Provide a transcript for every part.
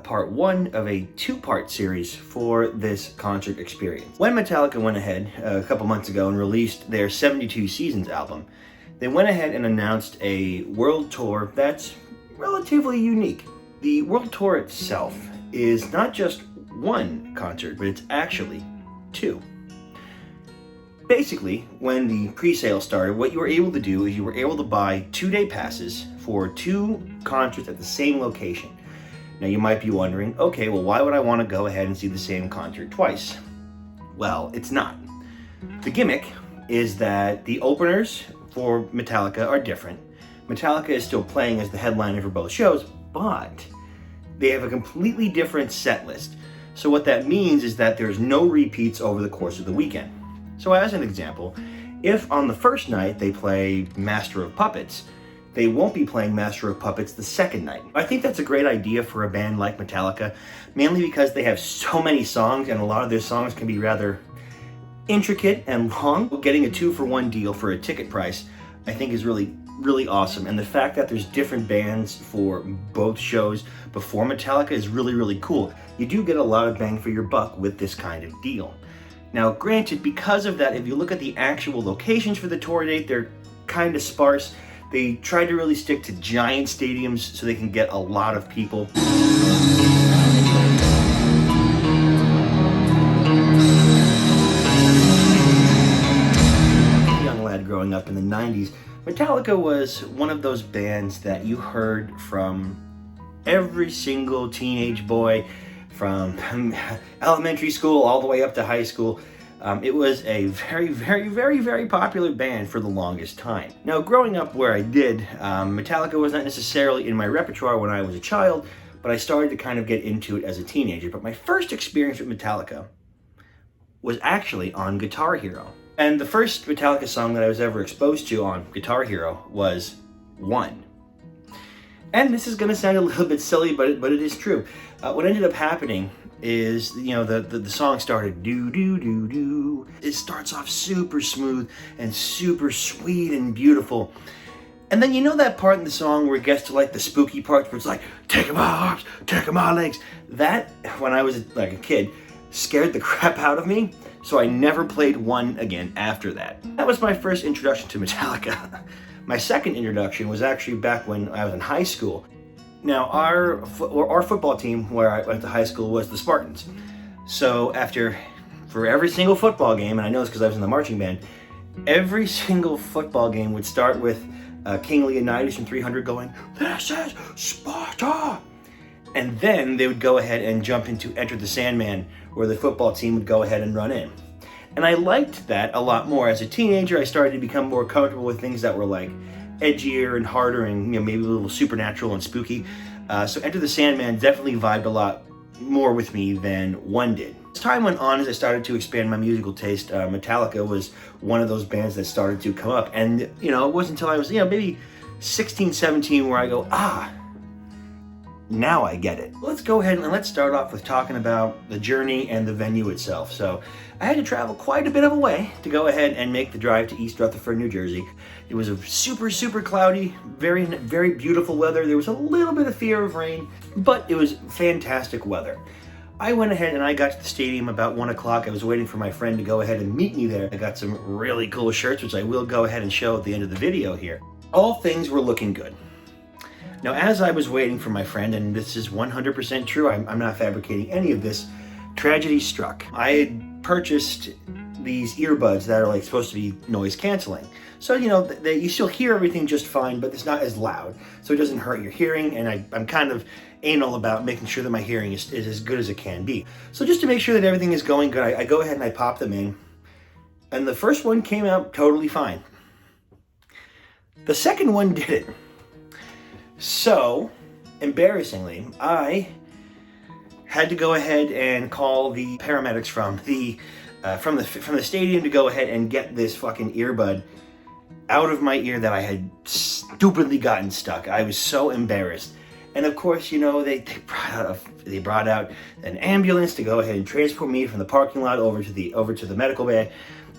part one of a two-part series for this concert experience. When Metallica went ahead a couple months ago and released their 72 Seasons album, they went ahead and announced a world tour that's relatively unique. The world tour itself is not just one concert, but it's actually two. Basically, when the pre-sale started, what you were able to do is you were able to buy 2-day passes for 2 concerts at the same location. Now you might be wondering, okay, well, why would I want to go ahead and see the same concert twice? Well, it's not. The gimmick is that the openers for Metallica are different. Metallica is still playing as the headliner for both shows, but they have a completely different set list. So what that means is that there's no repeats over the course of the weekend. So as an example, if on the first night they play Master of Puppets, they won't be playing Master of Puppets the second night. I think that's a great idea for a band like Metallica, mainly because they have so many songs and a lot of their songs can be rather intricate and long. Getting a 2-for-1 deal for a ticket price, I think is really awesome. And the fact that there's different bands for both shows before Metallica is really cool. You do get a lot of bang for your buck with this kind of deal. Now, granted, because of that, if you look at the actual locations for the tour date, they're kind of sparse. They try to really stick to giant stadiums so they can get a lot of people. Young lad growing up in the 90s, Metallica was one of those bands that you heard from every single teenage boy from elementary school all the way up to high school. It was a very popular band for the longest time. Now, growing up where I did, Metallica was not necessarily in my repertoire when I was a child, but I started to kind of get into it as a teenager. But my first experience with Metallica was actually on Guitar Hero. And the first Metallica song that I was ever exposed to on Guitar Hero was One. And this is gonna sound a little bit silly, but it is true. What ended up happening is, you know, the song started do. It starts off super smooth and super sweet and beautiful. And then you know that part in the song where it gets to like the spooky parts where it's like, take my arms, take my legs. That, when I was like a kid, scared the crap out of me. So I never played One again after that. That was my first introduction to Metallica. My second introduction was actually back when I was in high school. Now, our football team where I went to high school was the Spartans. So for every single football game, and I know this because I was in the marching band, every single football game would start with King Leonidas from 300 going, "This is Sparta!" And then they would go ahead and jump into Enter the Sandman, where the football team would go ahead and run in. And I liked that a lot more. As a teenager, I started to become more comfortable with things that were like edgier and harder and, you know, maybe a little supernatural and spooky. So Enter the Sandman definitely vibed a lot more with me than One did. As time went on, as I started to expand my musical taste, Metallica was one of those bands that started to come up. And, you know, it wasn't until I was, you know, maybe 16, 17 where I go, now I get it. Let's go ahead and let's start off with talking about the journey and the venue itself. So I had to travel quite a bit of a way to go ahead and make the drive to East Rutherford, New Jersey. It was a super cloudy, very beautiful weather. There was a little bit of fear of rain, but it was fantastic weather. I went ahead and I got to the stadium about 1 o'clock. I was waiting for my friend to go ahead and meet me there. I got some really cool shirts, which I will go ahead and show at the end of the video here. All things were looking good. Now, as I was waiting for my friend, and this is 100% true, I'm not fabricating any of this, tragedy struck. I had purchased these earbuds that are like supposed to be noise canceling. So, you know, you still hear everything just fine, but it's not as loud. So it doesn't hurt your hearing, and I'm kind of anal about making sure that my hearing is as good as it can be. So just to make sure that everything is going good, I go ahead and I pop them in. And the first one came out totally fine. The second one didn't. So, embarrassingly, I had to go ahead and call the paramedics from the stadium to go ahead and get this fucking earbud out of my ear that I had stupidly gotten stuck. I was so embarrassed. And of course, you know, they brought out an ambulance to go ahead and transport me from the parking lot over to the medical bay.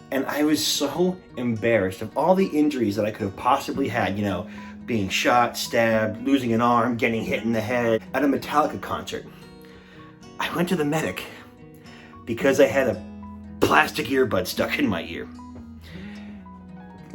And I was so embarrassed of all the injuries that I could have possibly had, you know, being shot, stabbed, losing an arm, getting hit in the head at a Metallica concert. I went to the medic because I had a plastic earbud stuck in my ear.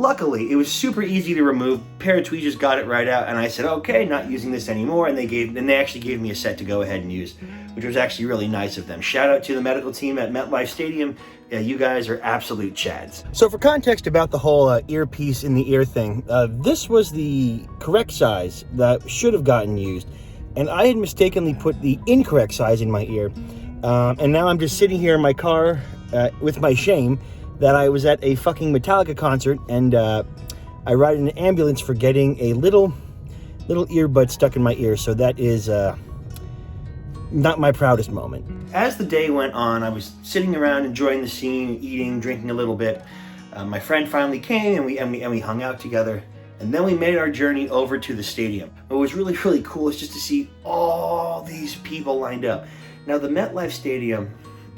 Luckily, it was super easy to remove. Paratweezers got it right out, and I said, okay, not using this anymore, and they actually gave me a set to go ahead and use, which was actually really nice of them. Shout out to the medical team at MetLife Stadium. You guys are absolute chads. So for context about the whole earpiece in the ear thing, this was the correct size that should have gotten used, and I had mistakenly put the incorrect size in my ear, and now I'm just sitting here in my car with my shame that I was at a fucking Metallica concert, and I ride in an ambulance for getting a little earbud stuck in my ear. So that is not my proudest moment. As the day went on, I was sitting around enjoying the scene, eating, drinking a little bit. My friend finally came, and we hung out together. And then we made our journey over to the stadium. What was really, really cool is just to see all these people lined up. Now, the MetLife Stadium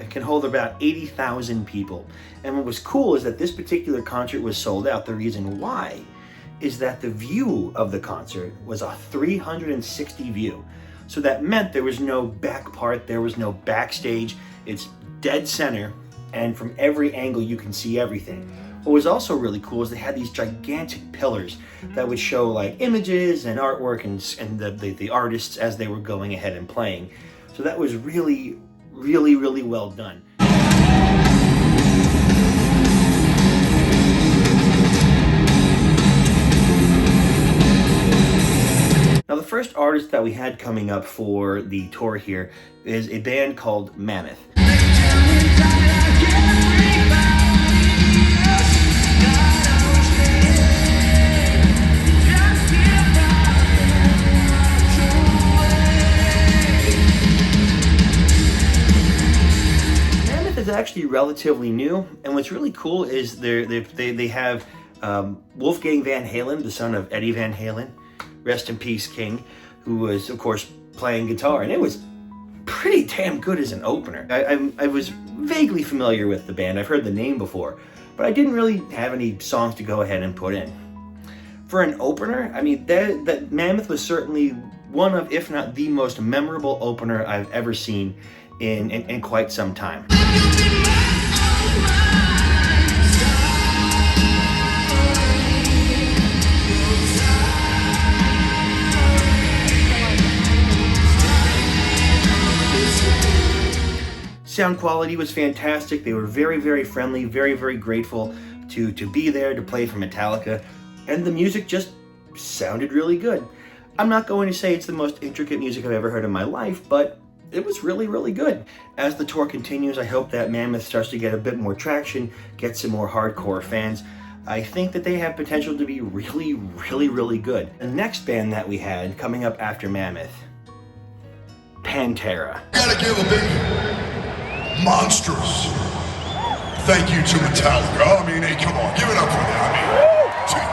can hold about 80,000 people. And what was cool is that this particular concert was sold out. The reason why is that the view of the concert was a 360 view. So that meant there was no back part, there was no backstage. It's dead center, and from every angle you can see everything. What was also really cool is they had these gigantic pillars that would show like images and artwork and the artists as they were going ahead and playing. So that was really, really, really well done. Now, the first artist that we had coming up for the tour here is a band called Mammoth. Mammoth is actually relatively new, and what's really cool is they have Wolfgang Van Halen, the son of Eddie Van Halen, rest in peace, King, who was, of course, playing guitar, and it was pretty damn good as an opener. I was vaguely familiar with the band. I've heard the name before, but I didn't really have any songs to go ahead and put in. For an opener, I mean, that Mammoth was certainly one of, if not the most memorable opener I've ever seen in quite some time. Sound quality was fantastic. They were very, very friendly, very, very grateful to be there to play for Metallica, and the music just sounded really good. I'm not going to say it's the most intricate music I've ever heard in my life, but it was really, really good. As the tour continues, I hope that Mammoth starts to get a bit more traction, get some more hardcore fans. I think that they have potential to be really, really, really good. The next band that we had coming up after Mammoth, Pantera. Gotta give a big monstrous thank you to Metallica. I mean, hey, come on, give it up for them. I mean, geez.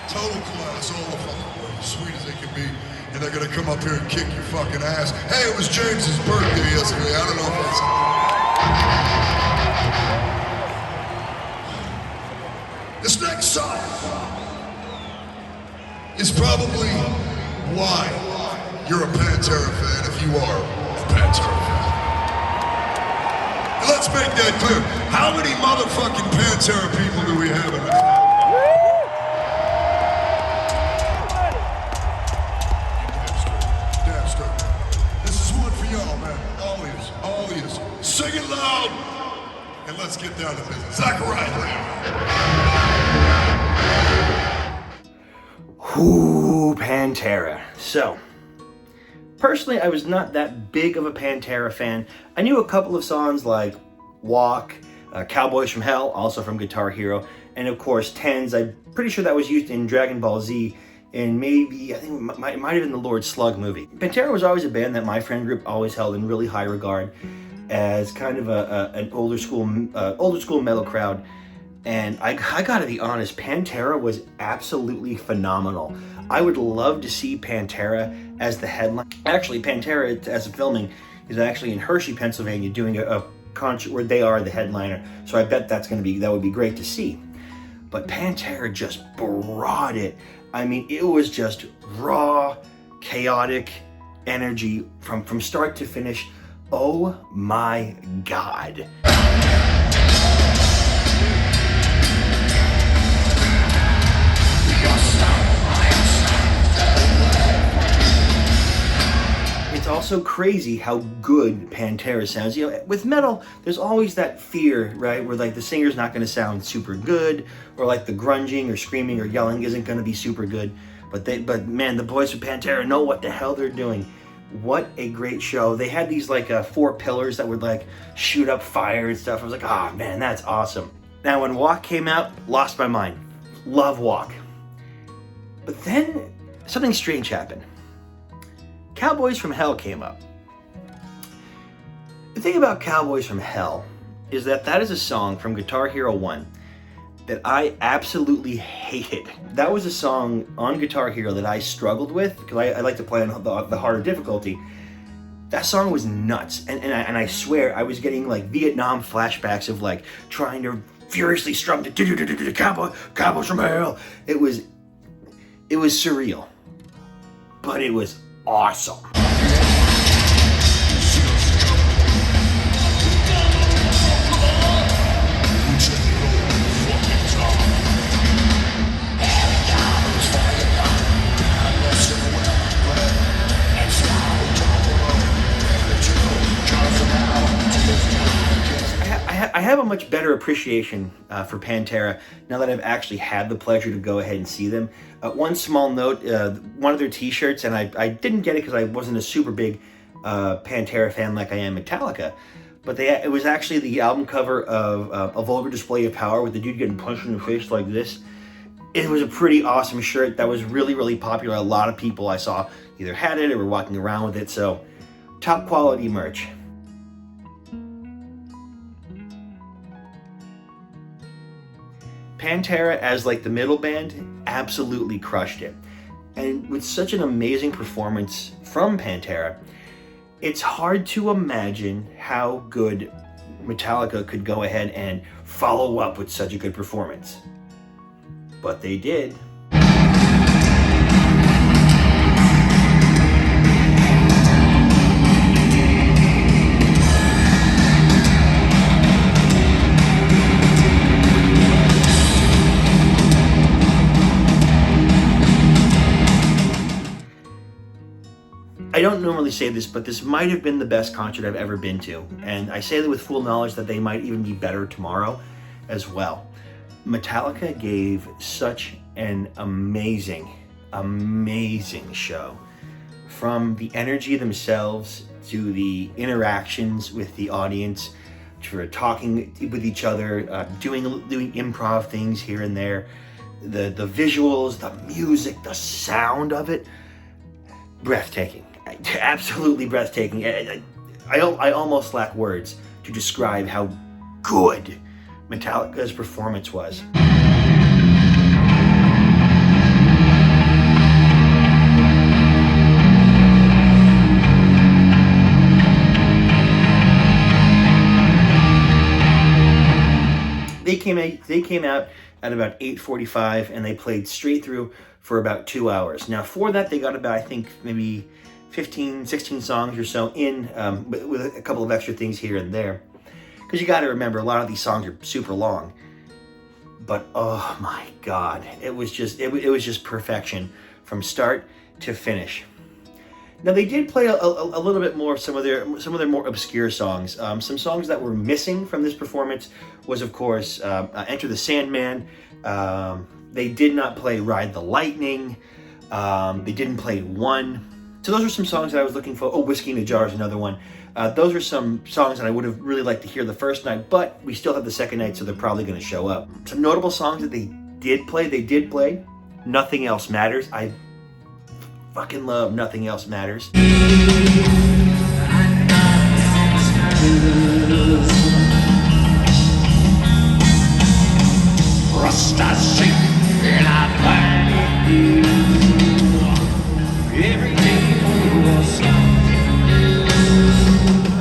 Total class, all the fucking way, sweet as they can be, and they're gonna come up here and kick your fucking ass. Hey, it was James's birthday yesterday. I don't know if that's... This next song is probably why you're a Pantera fan, if you are a Pantera fan. And let's make that clear. How many motherfucking Pantera people do we have in this house? Damn straight. This is one for y'all, man. All of yous. Sing it loud, and let's get down to business. Zachariah. Ooh, Pantera. So, personally, I was not that big of a Pantera fan. I knew a couple of songs like Walk, Cowboys from Hell, also from Guitar Hero, and of course Tens. I'm pretty sure that was used in Dragon Ball Z, and maybe, I think it might have been the Lord Slug movie. Pantera was always a band that my friend group always held in really high regard as kind of an older school metal crowd. And I gotta be honest, Pantera was absolutely phenomenal. I would love to see Pantera as the headline. Actually, Pantera, as of filming, is actually in Hershey, Pennsylvania, doing a concert where they are the headliner. So I bet that would be great to see. but Pantera just brought it. I mean, it was just raw, chaotic energy from start to finish. Oh my God. It's also crazy how good Pantera sounds. You know, with metal, there's always that fear, right? Where like the singer's not going to sound super good, or like the grunging or screaming or yelling isn't going to be super good. But man, the boys from Pantera know what the hell they're doing. What a great show. They had these like 4 pillars that would like shoot up fire and stuff. I was like, oh man, that's awesome. Now when Walk came out, lost my mind. Love Walk. But then something strange happened. Cowboys from Hell came up. The thing about Cowboys from Hell is that is a song from Guitar Hero 1 that I absolutely hated. That was a song on Guitar Hero that I struggled with because I like to play on the harder difficulty. That song was nuts, and I swear I was getting like Vietnam flashbacks of like trying to furiously strum the Cowboys from Hell. It was surreal, but it was awesome. I have a much better appreciation for Pantera now that I've actually had the pleasure to go ahead and see them. One small note, one of their t-shirts, and I didn't get it because I wasn't a super big Pantera fan like I am Metallica, but it was actually the album cover of A Vulgar Display of Power with the dude getting punched in the face like this. It was a pretty awesome shirt that was really, really popular. A lot of people I saw either had it or were walking around with it, so top quality merch. Pantera as like the middle band absolutely crushed it. And with such an amazing performance from Pantera, it's hard to imagine how good Metallica could go ahead and follow up with such a good performance. But they did. I don't normally say this, but this might have been the best concert I've ever been to. And I say that with full knowledge that they might even be better tomorrow as well. Metallica gave such an amazing, amazing show. From the energy themselves to the interactions with the audience, to talking with each other, doing improv things here and there, the visuals, the music, the sound of it, breathtaking. Absolutely breathtaking. I almost lack words to describe how good Metallica's performance was. They came out at about 8:45 and they played straight through for about 2 hours. Now for that they got about, I think, maybe 15, 16 songs or so in, with a couple of extra things here and there. Because you got to remember, a lot of these songs are super long. But oh my God, it was just perfection from start to finish. Now they did play a little bit more of some of their more obscure songs. Some songs that were missing from this performance was, of course, Enter the Sandman. They did not play Ride the Lightning. They didn't play One. So those are some songs that I was looking for. Oh, Whiskey in a Jar is another one. Those are some songs that I would have really liked to hear the first night, but we still have the second night, so they're probably going to show up. Some notable songs that they did play. Nothing Else Matters. I fucking love Nothing Else Matters.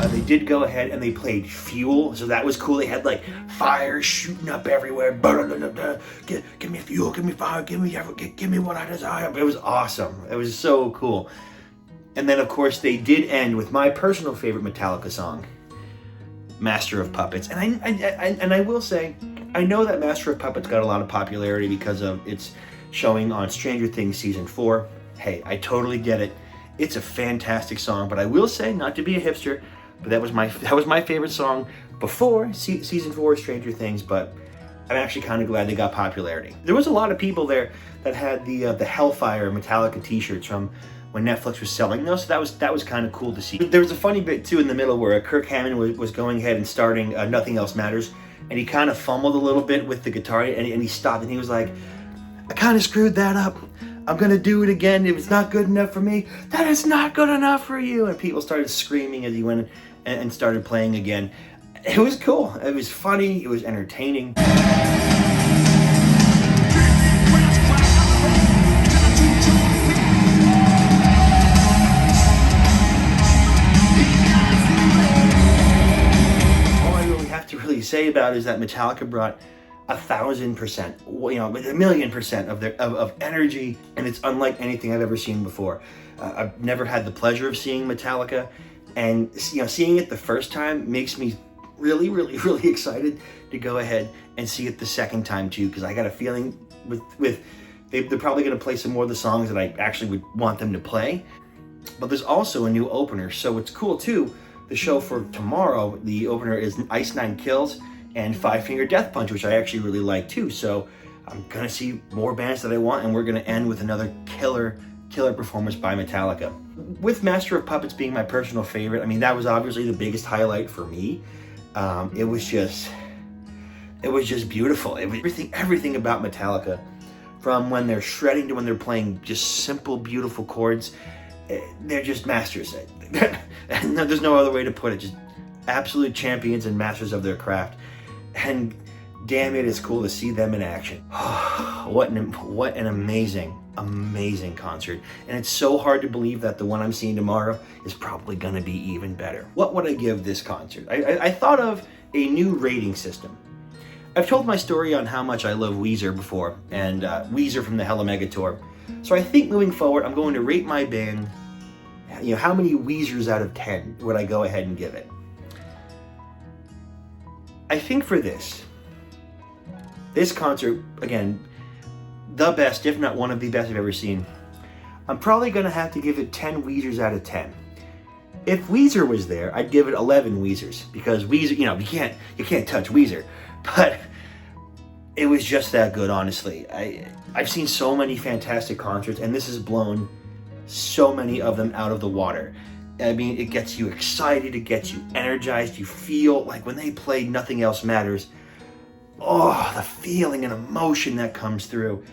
They did go ahead and they played Fuel, so that was cool. They had like fire shooting up everywhere. Give me fuel, give me fire, give me what I desire. It was awesome. It was so cool. And then of course they did end with my personal favorite Metallica song, Master of Puppets. And I will say, I know that Master of Puppets got a lot of popularity because of its showing on Stranger Things Season 4. Hey, I totally get it. It's a fantastic song, but I will say, not to be a hipster, but that was my favorite song before Season 4 of Stranger Things, but I'm actually kind of glad they got popularity. There was a lot of people there that had the Hellfire Metallica t-shirts from when Netflix was selling those, so that was kind of cool to see. There was a funny bit too in the middle where Kirk Hammond was going ahead and starting Nothing Else Matters, and he kind of fumbled a little bit with the guitar, and he stopped, and he was like, I kind of screwed that up. I'm gonna do it again. If it's not good enough for me, that is not good enough for you. And people started screaming as he went and started playing again. It was cool. It was funny. It was entertaining. All I really have to really say about it is that Metallica brought 1,000%, you know, 1,000,000% of energy, and it's unlike anything I've ever seen before. I've never had the pleasure of seeing Metallica, and you know, seeing it the first time makes me really, really, really excited to go ahead and see it the second time too, because I got a feeling they're probably going to play some more of the songs that I actually would want them to play. But there's also a new opener, so it's cool too. The show for tomorrow, the opener is Ice Nine Kills and Five Finger Death Punch, which I actually really like too. So I'm gonna see more bands that I want, and we're gonna end with another killer performance by Metallica. With Master of Puppets being my personal favorite, I mean, that was obviously the biggest highlight for me. It was just beautiful. It was everything about Metallica, from when they're shredding to when they're playing just simple, beautiful chords. They're just masters. There's no other way to put it. Just absolute champions and masters of their craft. And damn it, it's cool to see them in action. What an amazing concert. And it's so hard to believe that the one I'm seeing tomorrow is probably gonna be even better. What would I give this concert? I thought of a new rating system. I've told my story on how much I love Weezer before, and Weezer from the Hella Mega Tour. So I think moving forward, I'm going to rate my band, you know, how many Weezers out of 10 would I go ahead and give it? I think for this concert, again, the best, if not one of the best I've ever seen, I'm probably gonna have to give it 10 Weezers out of 10. If Weezer was there, I'd give it 11 Weezers, because Weezer, you know, you can't touch Weezer, but it was just that good, honestly. I've seen so many fantastic concerts, and this has blown so many of them out of the water. I mean, it gets you excited, it gets you energized, you feel like when they play Nothing Else Matters, oh, the feeling and emotion that comes through.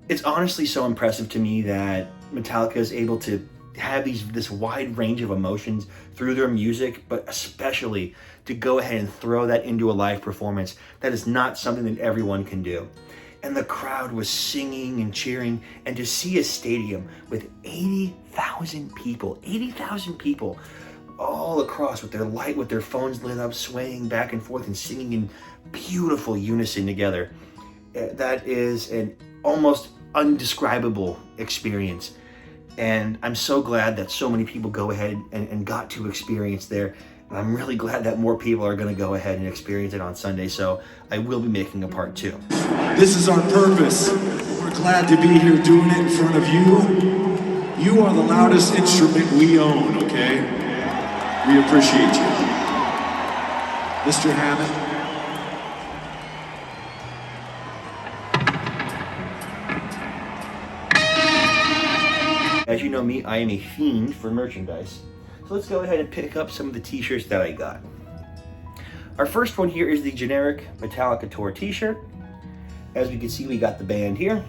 It's honestly so impressive to me that Metallica is able to have this wide range of emotions through their music, but especially to go ahead and throw that into a live performance. That is not something that everyone can do. And the crowd was singing and cheering, and to see a stadium with 80,000 people all across with their phones lit up, swaying back and forth and singing in beautiful unison together. That is an almost undescribable experience. And I'm so glad that so many people go ahead and got to experience there. And I'm really glad that more people are going to go ahead and experience it on Sunday, so I will be making a part 2. This is our purpose. We're glad to be here doing it in front of you. You are the loudest instrument we own, okay? We appreciate you. Mr. Hammond. As you know me, I am a fiend for merchandise. So let's go ahead and pick up some of the t-shirts that I got. Our first one here is the generic Metallica Tour t-shirt. As we can see, we got the band here.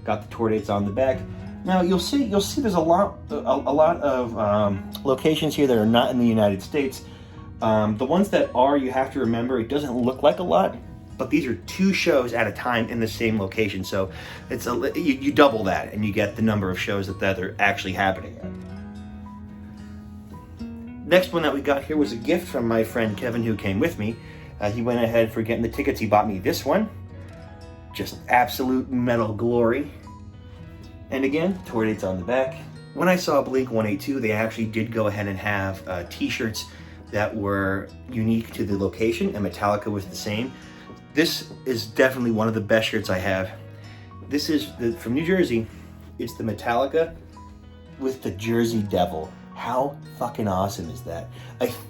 Got the tour dates on the back. Now you'll see there's a lot of locations here that are not in the United States. The ones that are, you have to remember, it doesn't look like a lot, but these are 2 shows at a time in the same location. So it's you double that and you get the number of shows that are actually happening at. Next one that we got here was a gift from my friend Kevin, who came with me. He went ahead for getting the tickets. He bought me this one. Just absolute metal glory. And again, tour dates on the back. When I saw Blink-182, they actually did go ahead and have t-shirts that were unique to the location, and Metallica was the same. This is definitely one of the best shirts I have. This is from New Jersey. It's the Metallica with the Jersey Devil. How fucking awesome is that?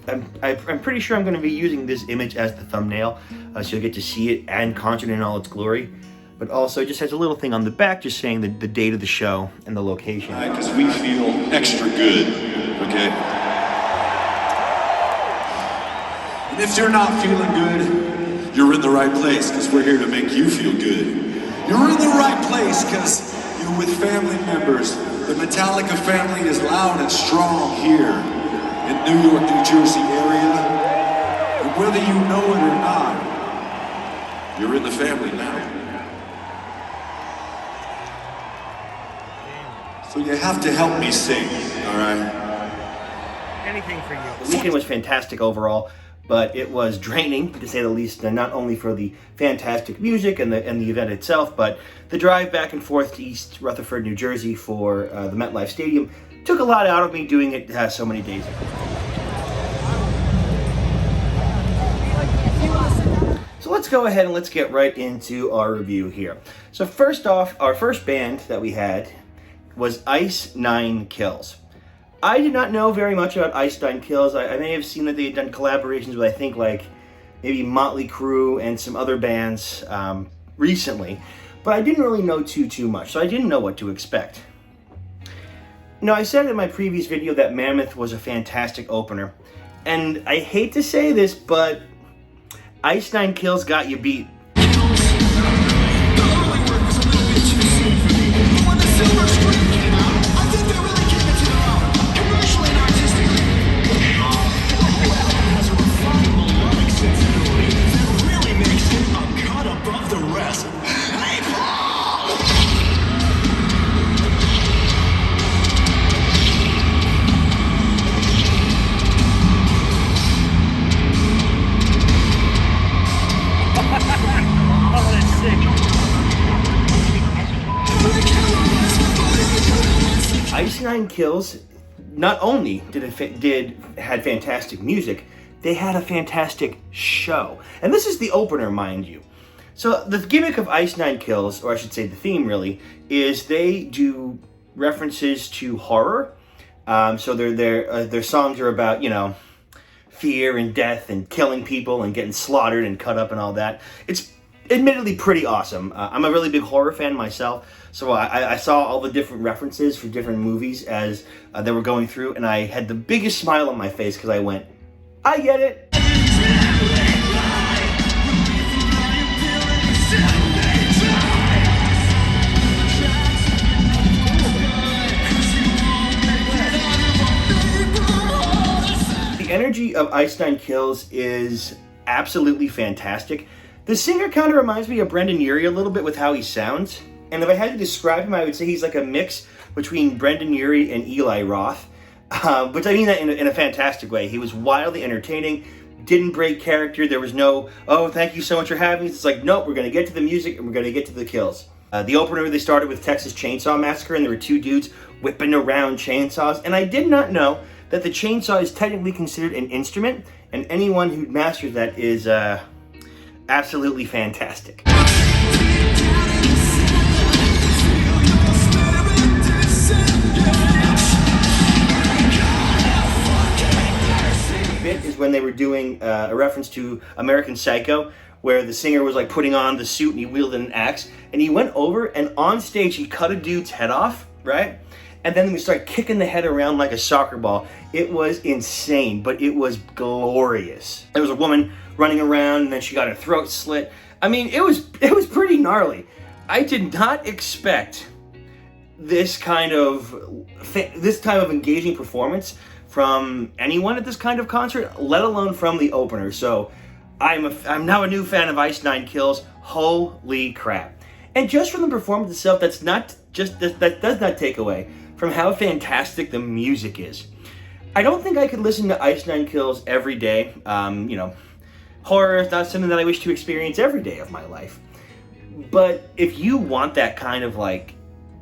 I'm pretty sure I'm going to be using this image as the thumbnail, so you'll get to see it and concert in all its glory. But also, it just has a little thing on the back just saying the date of the show and the location. Because we feel extra good, okay? And if you're not feeling good, you're in the right place, because we're here to make you feel good. You're in the right place, because you're with family members. The Metallica family is loud and strong here in New York, New Jersey area. And whether you know it or not, you're in the family now. So you have to help me sing, all right? Anything for you. The weekend was fantastic overall, but it was draining, to say the least, not only for the fantastic music and the event itself, but the drive back and forth to East Rutherford, New Jersey for the MetLife Stadium took a lot out of me doing it so many days ago. So let's go ahead and let's get right into our review here. So first off, our first band that we had was Ice Nine Kills. I did not know very much about Ice Nine Kills. I may have seen that they had done collaborations with, I think, like maybe Motley Crue and some other bands recently, but I didn't really know too much, so I didn't know what to expect. Now, I said in my previous video that Mammoth was a fantastic opener, and I hate to say this, but Ice Nine Kills got you beat. Ice Nine Kills not only had fantastic music, they had a fantastic show. And this is the opener, mind you. So the gimmick of Ice Nine Kills, or I should say the theme really, is they do references to horror. So their songs are about, you know, fear and death and killing people and getting slaughtered and cut up and all that. It's admittedly pretty awesome. I'm a really big horror fan myself, so I saw all the different references for different movies as they were going through, and I had the biggest smile on my face because I went, I get it! The energy of Ice Nine Kills is absolutely fantastic. The singer kind of reminds me of Brendan Urie a little bit with how he sounds. And if I had to describe him, I would say he's like a mix between Brendan Urie and Eli Roth. But I mean that in a fantastic way. He was wildly entertaining, didn't break character. There was no, oh, thank you so much for having me. It's like, nope, we're going to get to the music and we're going to get to the kills. The opener, they started with Texas Chainsaw Massacre, and there were two dudes whipping around chainsaws. And I did not know that the chainsaw is technically considered an instrument, and anyone who masters that is absolutely fantastic. Bit is when they were doing a reference to American Psycho, where the singer was like putting on the suit and he wielded an axe, and he went over and on stage he cut a dude's head off, right? And then we started kicking the head around like a soccer ball. It was insane, but it was glorious. There was a woman running around and then she got her throat slit. I mean, it was pretty gnarly. I did not expect this kind of engaging performance from anyone at this kind of concert, let alone from the opener. So I'm now a new fan of Ice Nine Kills. Holy crap. And just from the performance itself, that does not take away from how fantastic the music is. I don't think I could listen to Ice Nine Kills every day. You know, horror is not something that I wish to experience every day of my life. But if you want that kind of like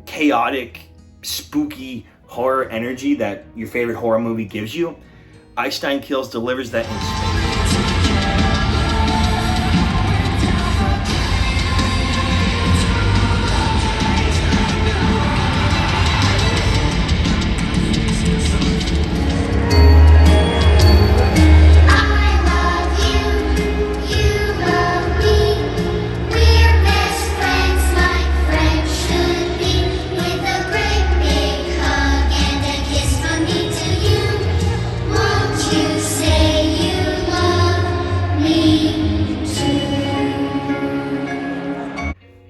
chaotic, spooky horror energy that your favorite horror movie gives you, Ice Nine Kills delivers that in spades.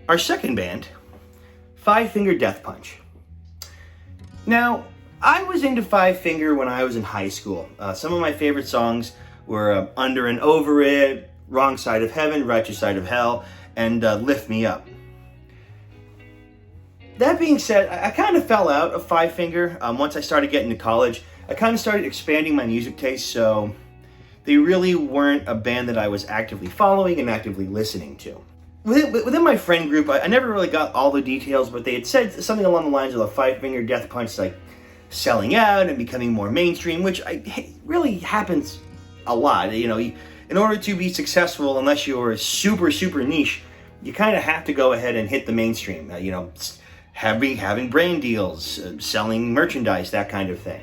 Our second band, Five Finger Death Punch. Now, I was into Five Finger when I was in high school. Some of my favorite songs were Under and Over It, Wrong Side of Heaven, Righteous Side of Hell, and Lift Me Up. That being said, I kind of fell out of Five Finger once I started getting to college. I kind of started expanding my music taste, so they really weren't a band that I was actively following and actively listening to. Within my friend group, I never really got all the details, but they had said something along the lines of the Five Finger Death Punch, like selling out and becoming more mainstream, which really happens a lot. You know, in order to be successful, unless you're super, super niche, you kind of have to go ahead and hit the mainstream. You know, having brand deals, selling merchandise, that kind of thing.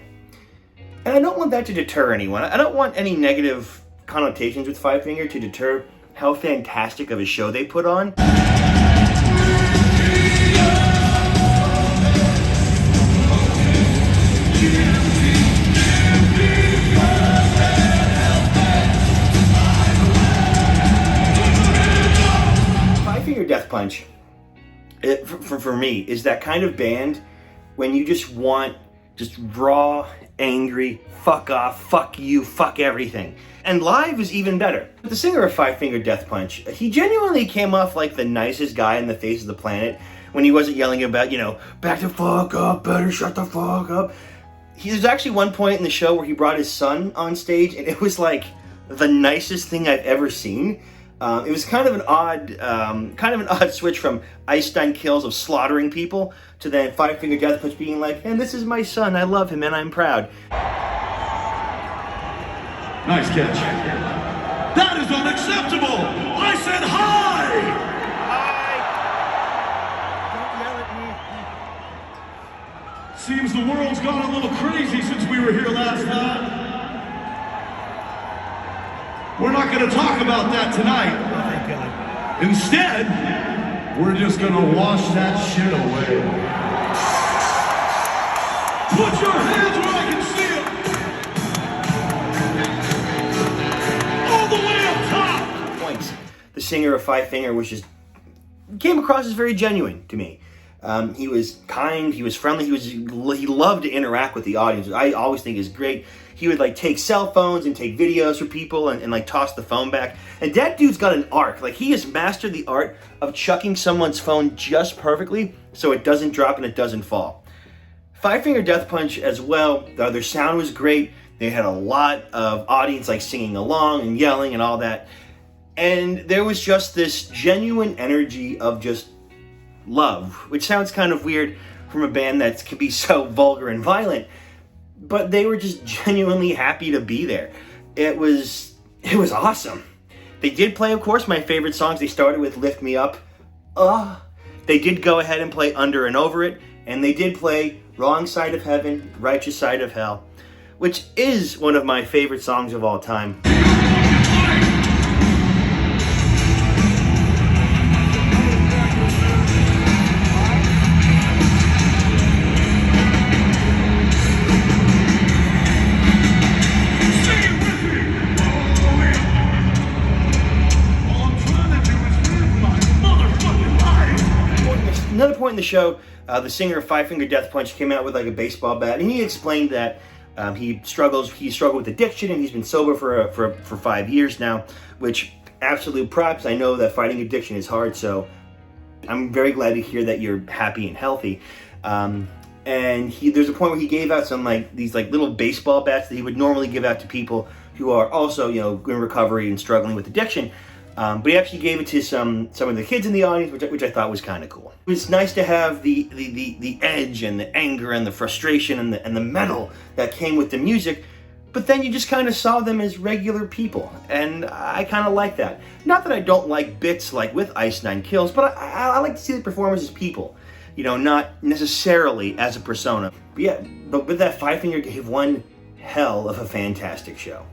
And I don't want that to deter anyone. I don't want any negative connotations with Five Finger to deter how fantastic of a show they put on. Five Finger Death Punch, for me, is that kind of band when you just want just raw, angry, fuck off, fuck you, fuck everything. And live is even better. The singer of Five Finger Death Punch, he genuinely came off like the nicest guy on the face of the planet when he wasn't yelling about, you know, back the fuck up, better shut the fuck up. There's actually one point in the show where he brought his son on stage, and it was like the nicest thing I've ever seen. It was kind of an odd switch from Ice Nine Kills of slaughtering people to then Five Finger Death Punch being like, and this is my son, I love him, and I'm proud. Nice catch. That is unacceptable! I said hi! Hi! Don't yell at me. Seems the world's gone a little crazy since we were here last time. We're not going to talk about that tonight. Oh, thank God. Instead, we're just going to wash that shit away. Put your hands where I can see them! All the way up top! Points. The singer of Five Finger came across as very genuine to me. He was kind, he was friendly, he loved to interact with the audience, which I always think is great. He would like take cell phones and take videos for people and like toss the phone back. And that dude's got an art. Like, he has mastered the art of chucking someone's phone just perfectly so it doesn't drop and it doesn't fall. Five Finger Death Punch as well, their sound was great. They had a lot of audience like singing along and yelling and all that. And there was just this genuine energy of just love, which sounds kind of weird from a band that can be so vulgar and violent, but they were just genuinely happy to be there. It was awesome. They did play, of course, my favorite songs. They started with Lift Me Up. They did go ahead and play Under and Over It, and they did play Wrong Side of Heaven, Righteous Side of Hell, which is one of my favorite songs of all time. Another point in the show, the singer of Five Finger Death Punch came out with like a baseball bat, and he explained that he struggled with addiction, and he's been sober for 5 years now, which absolute props. I know that fighting addiction is hard, so I'm very glad to hear that you're happy and healthy. And and there's a point where he gave out some these little baseball bats that he would normally give out to people who are also in recovery and struggling with addiction. But he actually gave it to some of the kids in the audience, which I thought was kind of cool. It was nice to have the edge and the anger and the frustration and the metal that came with the music, but then you just kind of saw them as regular people, and I kind of like that. Not that I don't like bits like with Ice Nine Kills, but I like to see the performers as people, not necessarily as a persona. But yeah, but with that, Five Finger gave one hell of a fantastic show.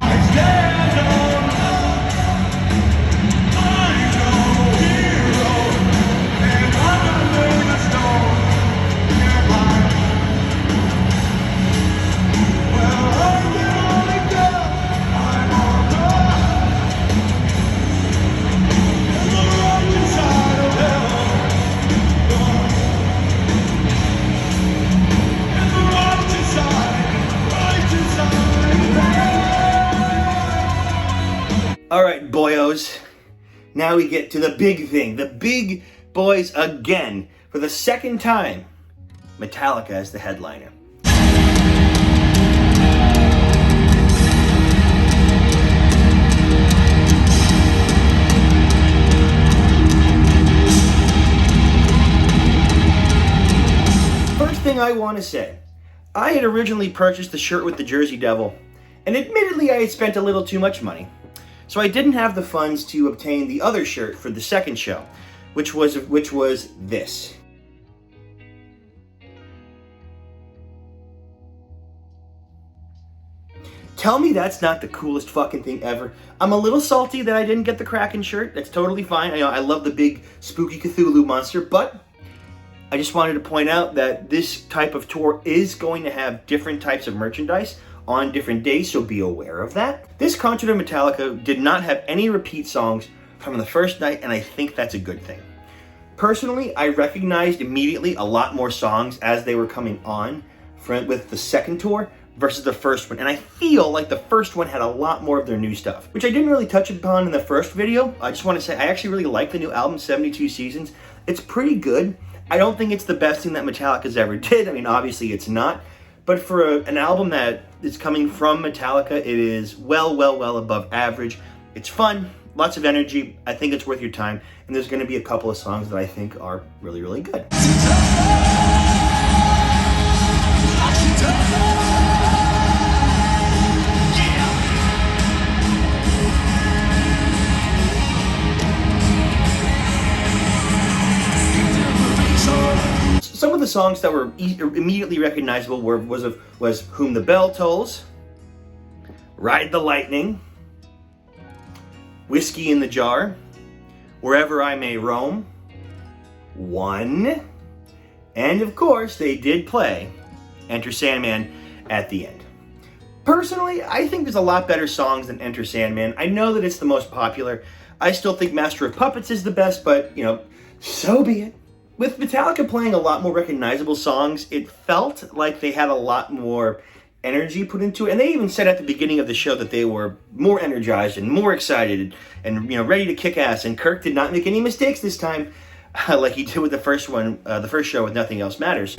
All right, boyos, now we get to the big thing, the big boys again. For the second time, Metallica as the headliner. First thing I want to say, I had originally purchased the shirt with the Jersey Devil, and admittedly I had spent a little too much money. So I didn't have the funds to obtain the other shirt for the second show, which was this. Tell me that's not the coolest fucking thing ever. I'm a little salty that I didn't get the Kraken shirt. That's totally fine. I love the big spooky Cthulhu monster, but I just wanted to point out that this type of tour is going to have different types of merchandise on different days, so be aware of that. This concert of Metallica did not have any repeat songs from the first night, and I think that's a good thing. Personally, I recognized immediately a lot more songs as they were coming on with the second tour versus the first one, and I feel like the first one had a lot more of their new stuff, which I didn't really touch upon in the first video. I just want to say I actually really like the new album, 72 Seasons. It's pretty good. I don't think it's the best thing that Metallica's ever did. I mean, obviously it's not. But for an album that is coming from Metallica, it is well above average. It's fun, lots of energy. I think it's worth your time. And there's going to be a couple of songs that I think are really good. Some of the songs that were immediately recognizable was Whom the Bell Tolls, Ride the Lightning, Whiskey in the Jar, Wherever I May Roam, One, and of course they did play Enter Sandman at the end. Personally, I think there's a lot better songs than Enter Sandman. I know that it's the most popular. I still think Master of Puppets is the best, but so be it. With Metallica playing a lot more recognizable songs, it felt like they had a lot more energy put into it. And they even said at the beginning of the show that they were more energized and more excited and ready to kick ass. And Kirk did not make any mistakes this time, like he did with the first show with Nothing Else Matters.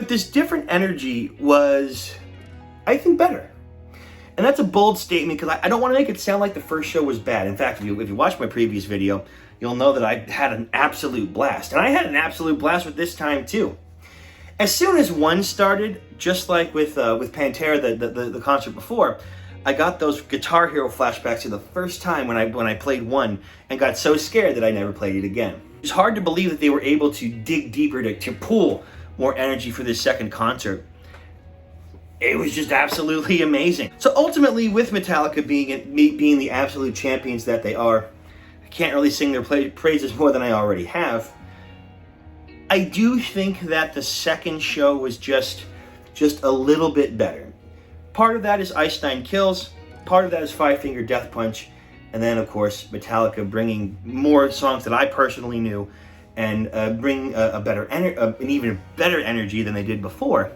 This different energy was, I think, better. And that's a bold statement because I don't want to make it sound like the first show was bad. In fact, if you watch my previous video, you'll know that I had an absolute blast. And I had an absolute blast with this time too. As soon as One started, just like with Pantera, the concert before, I got those Guitar Hero flashbacks to the first time when I played One and got so scared that I never played it again. It's hard to believe that they were able to dig deeper to pull more energy for this second concert. It was just absolutely amazing. So ultimately, with Metallica being the absolute champions that they are, I can't really sing their praises more than I already have. I do think that the second show was just a little bit better. Part of that is Ice Nine Kills. part of that is Five Finger Death Punch, and then of course Metallica bringing more songs that I personally knew, and bring an even better energy than they did before,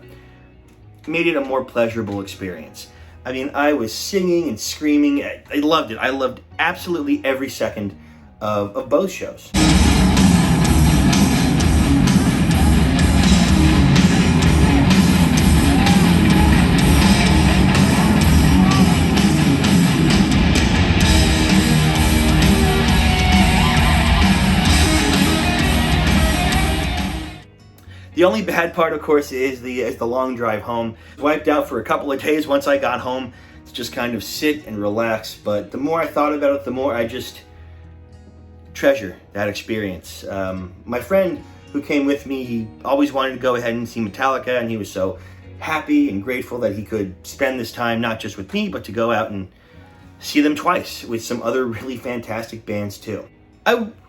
made it a more pleasurable experience. I mean, I was singing and screaming. I loved it. I loved absolutely every second of both shows. The only bad part, of course, is the long drive home. Wiped out for a couple of days once I got home to just kind of sit and relax. But the more I thought about it, the more I just treasure that experience. My friend who came with me, he always wanted to go ahead and see Metallica, and he was so happy and grateful that he could spend this time not just with me, but to go out and see them twice with some other really fantastic bands too.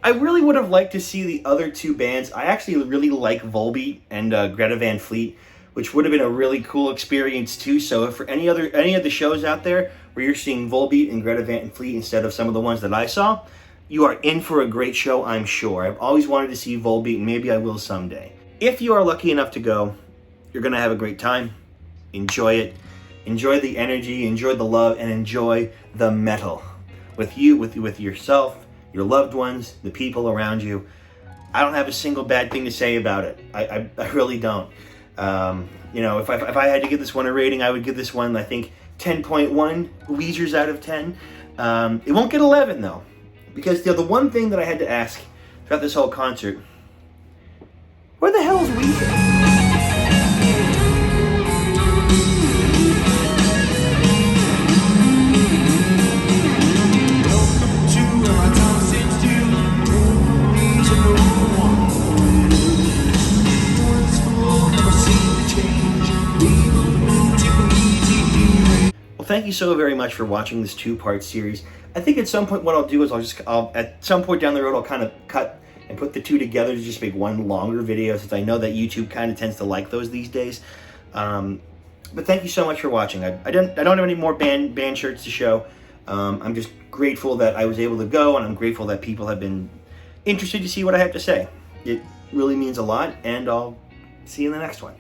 I really would have liked to see the other two bands. I actually really like Volbeat and Greta Van Fleet, which would have been a really cool experience too. So for any of the shows out there where you're seeing Volbeat and Greta Van Fleet instead of some of the ones that I saw, you are in for a great show, I'm sure. I've always wanted to see Volbeat, and maybe I will someday. If you are lucky enough to go, you're gonna have a great time. Enjoy it. Enjoy the energy, enjoy the love, and enjoy the metal. With you, with yourself, your loved ones, the people around you. I don't have a single bad thing to say about it. I really don't. You know, if I had to give this one a rating, I would give this one, I think, 10.1 Weezers out of 10. It won't get 11 though, because the one thing that I had to ask throughout this whole concert, where the hell is Weezer? Thank you so very much for watching this two-part series. I think at some point what I'll do is I'll at some point down the road I'll kind of cut and put the two together to just make one longer video, since I know that YouTube kind of tends to like those these days. But thank you so much for watching. I don't have any more band shirts to show. I'm just grateful that I was able to go, and I'm grateful that people have been interested to see what I have to say. It really means a lot, and I'll see you in the next one.